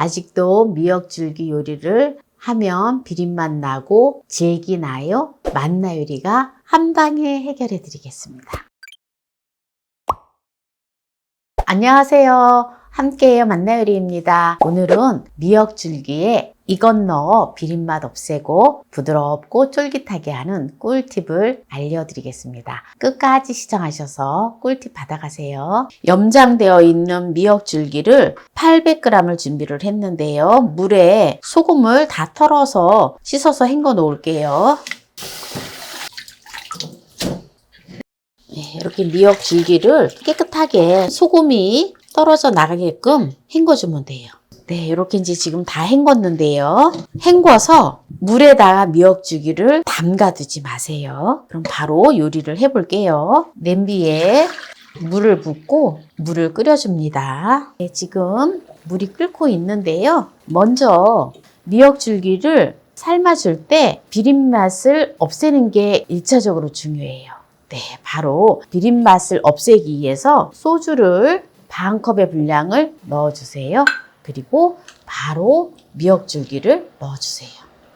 아직도 미역줄기 요리를 하면 비린맛 나고 질기 나요? 맛나 요리가 한 방에 해결해 드리겠습니다. 안녕하세요. 함께해요 맛나요리입니다. 오늘은 미역줄기에 이것 넣어 비린맛 없애고 부드럽고 쫄깃하게 하는 꿀팁을 알려드리겠습니다. 끝까지 시청하셔서 꿀팁 받아가세요. 염장되어 있는 미역줄기를 800g을 준비를 했는데요. 물에 소금을 다 털어서 씻어서 헹궈 놓을게요. 이렇게 미역줄기를 깨끗하게 소금이 떨어져 나가게끔 헹궈주면 돼요. 네, 이렇게 이제 지금 다 헹궜는데요. 헹궈서 물에다가 미역줄기를 담가두지 마세요. 그럼 바로 요리를 해볼게요. 냄비에 물을 붓고 물을 끓여줍니다. 네, 지금 물이 끓고 있는데요. 먼저 미역줄기를 삶아줄 때 비린맛을 없애는 게 1차적으로 중요해요. 네, 바로 비린맛을 없애기 위해서 소주를 반 컵의 분량을 넣어주세요. 그리고 바로 미역줄기를 넣어주세요.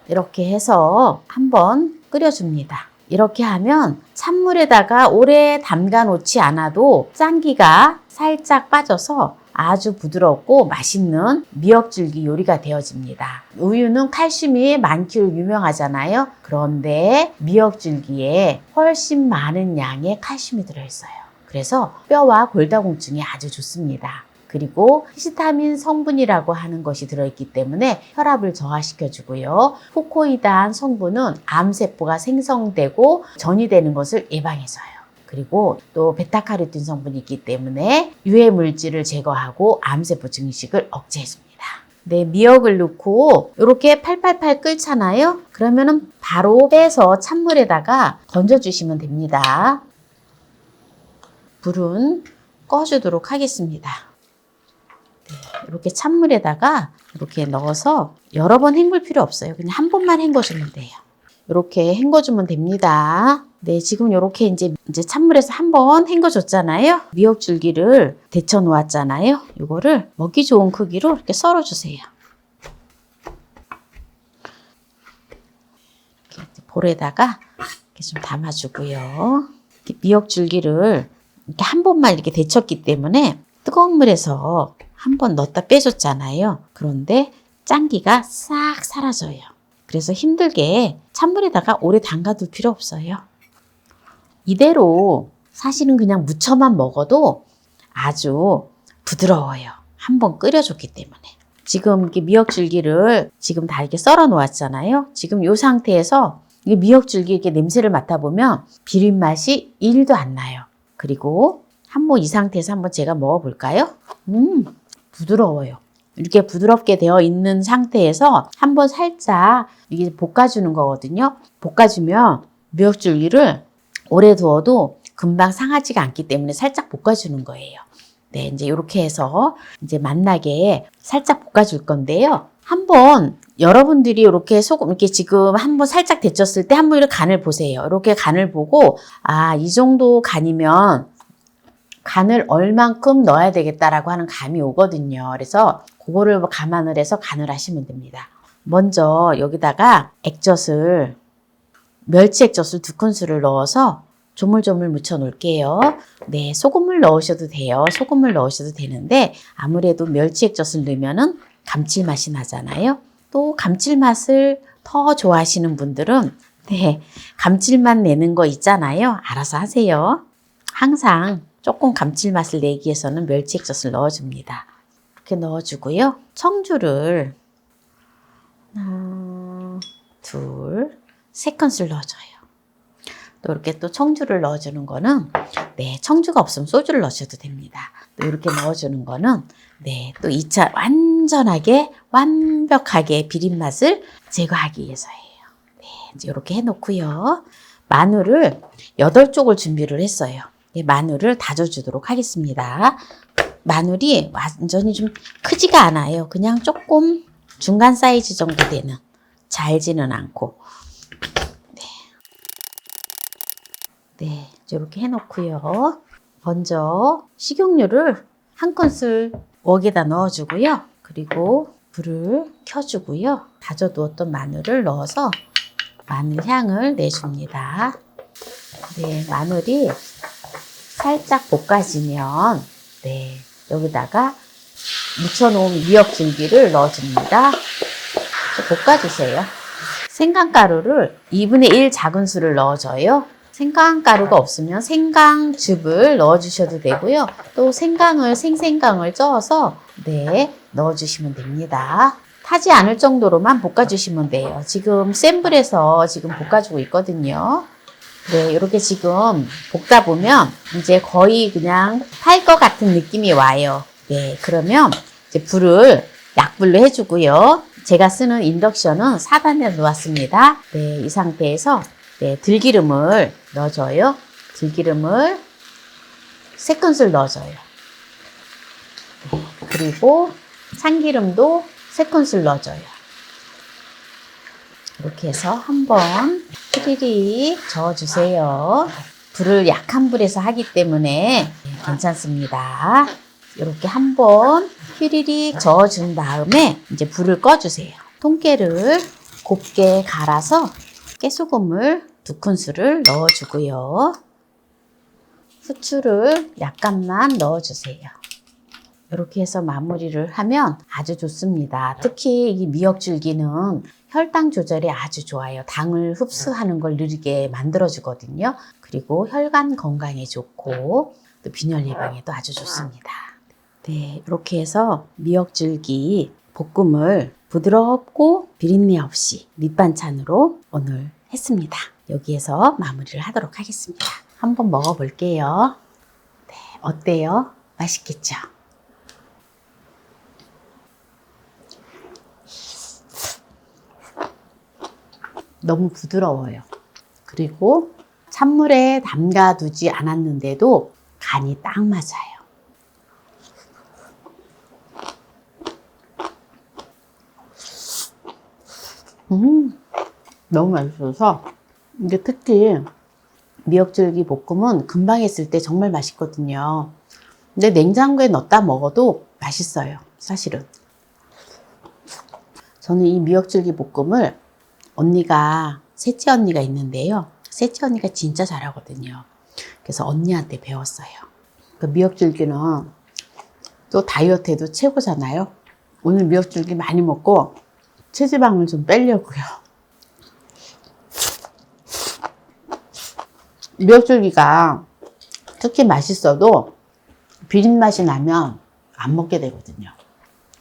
이렇게 해서 한번 끓여줍니다. 이렇게 하면 찬물에다가 오래 담가 놓지 않아도 짠기가 살짝 빠져서 아주 부드럽고 맛있는 미역줄기 요리가 되어집니다. 우유는 칼슘이 많기로 유명하잖아요. 그런데 미역줄기에 훨씬 많은 양의 칼슘이 들어있어요. 그래서 뼈와 골다공증에 아주 좋습니다. 그리고 히스타민 성분이라고 하는 것이 들어있기 때문에 혈압을 저하시켜주고요. 후코이드한 성분은 암세포가 생성되고 전이되는 것을 예방해줘요. 그리고 또 베타카로틴 성분이 있기 때문에 유해 물질을 제거하고 암세포 증식을 억제해줍니다. 네, 미역을 넣고 이렇게 팔팔팔 끓잖아요. 그러면은 바로 빼서 찬물에다가 건져주시면 됩니다. 불은 꺼주도록 하겠습니다. 네, 이렇게 찬물에다가 이렇게 넣어서 여러 번 헹굴 필요 없어요. 그냥 한 번만 헹궈주면 돼요. 이렇게 헹궈주면 됩니다. 네, 지금 이렇게 이제 찬물에서 한번 헹궈줬잖아요. 미역줄기를 데쳐 놓았잖아요. 이거를 먹기 좋은 크기로 이렇게 썰어주세요. 이렇게 볼에다가 이렇게 좀 담아주고요. 이렇게 미역줄기를 이렇게 한 번만 이렇게 데쳤기 때문에 뜨거운 물에서 한 번 넣었다 빼줬잖아요. 그런데 짠기가 싹 사라져요. 그래서 힘들게 찬물에다가 오래 담가둘 필요 없어요. 이대로 사실은 그냥 무쳐만 먹어도 아주 부드러워요. 한번 끓여줬기 때문에. 지금 이렇게 미역줄기를 지금 다 이렇게 썰어 놓았잖아요. 지금 이 상태에서 이 미역줄기 이렇게 냄새를 맡아보면 비린 맛이 1도 안 나요. 그리고 한번 이 상태에서 한번 제가 먹어볼까요? 부드러워요. 이렇게 부드럽게 되어 있는 상태에서 한번 살짝 이게 볶아주는 거거든요. 볶아주면 미역줄기를 오래 두어도 금방 상하지가 않기 때문에 살짝 볶아주는 거예요. 네, 이제 이렇게 해서 이제 맛나게 살짝 볶아줄 건데요. 한번 여러분들이 이렇게 소금 이렇게 지금 한번 살짝 데쳤을 때 한번 이렇게 간을 보세요. 이렇게 간을 보고 이 정도 간이면 간을 얼만큼 넣어야 되겠다라고 하는 감이 오거든요. 그래서 그거를 감안을 해서 간을 하시면 됩니다. 먼저 여기다가 멸치 액젓을 2큰술을 넣어서 조물조물 묻혀 놓을게요. 네, 소금을 넣으셔도 돼요. 소금을 넣으셔도 되는데 아무래도 멸치 액젓을 넣으면은 감칠맛이 나잖아요. 또 감칠맛을 더 좋아하시는 분들은 네, 감칠맛 내는 거 있잖아요. 알아서 하세요. 항상 조금 감칠맛을 내기 위해서는 멸치 액젓을 넣어줍니다. 이렇게 넣어주고요. 청주를 하나, 둘, 3큰술 넣어줘요. 또 이렇게 또 청주를 넣어주는 거는 네, 청주가 없으면 소주를 넣으셔도 됩니다. 또 이렇게 넣어주는 거는 네, 또 2차 완벽하게 비린맛을 제거하기 위해서예요. 네, 이제 이렇게 해놓고요. 마늘을 8쪽을 준비를 했어요. 마늘을 다져주도록 하겠습니다. 마늘이 완전히 좀 크지가 않아요. 그냥 조금 중간 사이즈 정도 되는, 잘지는 않고. 네, 이렇게 해놓고요. 먼저 식용유를 1큰술 웍에다 넣어주고요. 그리고 불을 켜주고요. 다져두었던 마늘을 넣어서 마늘 향을 내줍니다. 네, 마늘이 살짝 볶아지면 네, 여기다가 묻혀놓은 미역줄기를 넣어줍니다. 볶아주세요. 생강가루를 2분의 1 작은술을 넣어줘요. 생강가루가 없으면 생강즙을 넣어주셔도 되고요. 또 생생강을 쪄서 네, 넣어주시면 됩니다. 타지 않을 정도로만 볶아주시면 돼요. 지금 센 불에서 지금 볶아주고 있거든요. 네, 이렇게 지금 볶다 보면 이제 거의 그냥 탈 것 같은 느낌이 와요. 네, 그러면 이제 불을 약불로 해주고요. 제가 쓰는 인덕션은 4단에 놓았습니다. 네, 이 상태에서 네, 들기름을 넣어줘요. 들기름을 3큰술 넣어줘요. 네, 그리고 참기름도 3큰술 넣어줘요. 이렇게 해서 한번 휘리릭 저어주세요. 불을 약한 불에서 하기 때문에 괜찮습니다. 이렇게 한번 휘리릭 저어준 다음에 이제 불을 꺼주세요. 통깨를 곱게 갈아서 깨소금을 2큰술을 넣어주고요. 후추를 약간만 넣어주세요. 이렇게 해서 마무리를 하면 아주 좋습니다. 특히 이 미역줄기는 혈당 조절에 아주 좋아요. 당을 흡수하는 걸 느리게 만들어주거든요. 그리고 혈관 건강에 좋고 또 빈혈 예방에도 아주 좋습니다. 네, 이렇게 해서 미역줄기 볶음을 부드럽고 비린내 없이 밑반찬으로 오늘 했습니다. 여기에서 마무리를 하도록 하겠습니다. 한번 먹어볼게요. 네, 어때요? 맛있겠죠? 너무 부드러워요. 그리고 찬물에 담가두지 않았는데도 간이 딱 맞아요. 너무 맛있어서 이게 특히 미역줄기 볶음은 금방 했을 때 정말 맛있거든요. 근데 냉장고에 넣었다 먹어도 맛있어요. 사실은. 저는 이 미역줄기 볶음을 셋째 언니가 있는데요. 셋째 언니가 진짜 잘하거든요. 그래서 언니한테 배웠어요. 그 미역줄기는 또 다이어트에도 최고잖아요. 오늘 미역줄기 많이 먹고 체지방을 좀 빼려고요. 미역줄기가 특히 맛있어도 비린 맛이 나면 안 먹게 되거든요.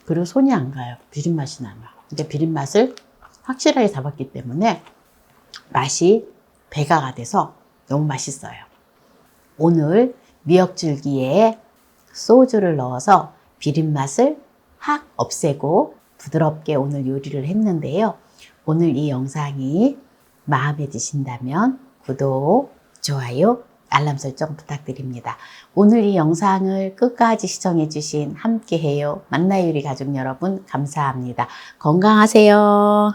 그리고 손이 안 가요. 비린 맛이 나면. 근데 비린 맛을 확실하게 잡았기 때문에 맛이 배가가 돼서 너무 맛있어요. 오늘 미역줄기에 소주를 넣어서 비린 맛을 확 없애고 부드럽게 오늘 요리를 했는데요. 오늘 이 영상이 마음에 드신다면 구독, 좋아요, 알람 설정 부탁드립니다. 오늘 이 영상을 끝까지 시청해주신 함께해요 만나요리 가족 여러분 감사합니다. 건강하세요.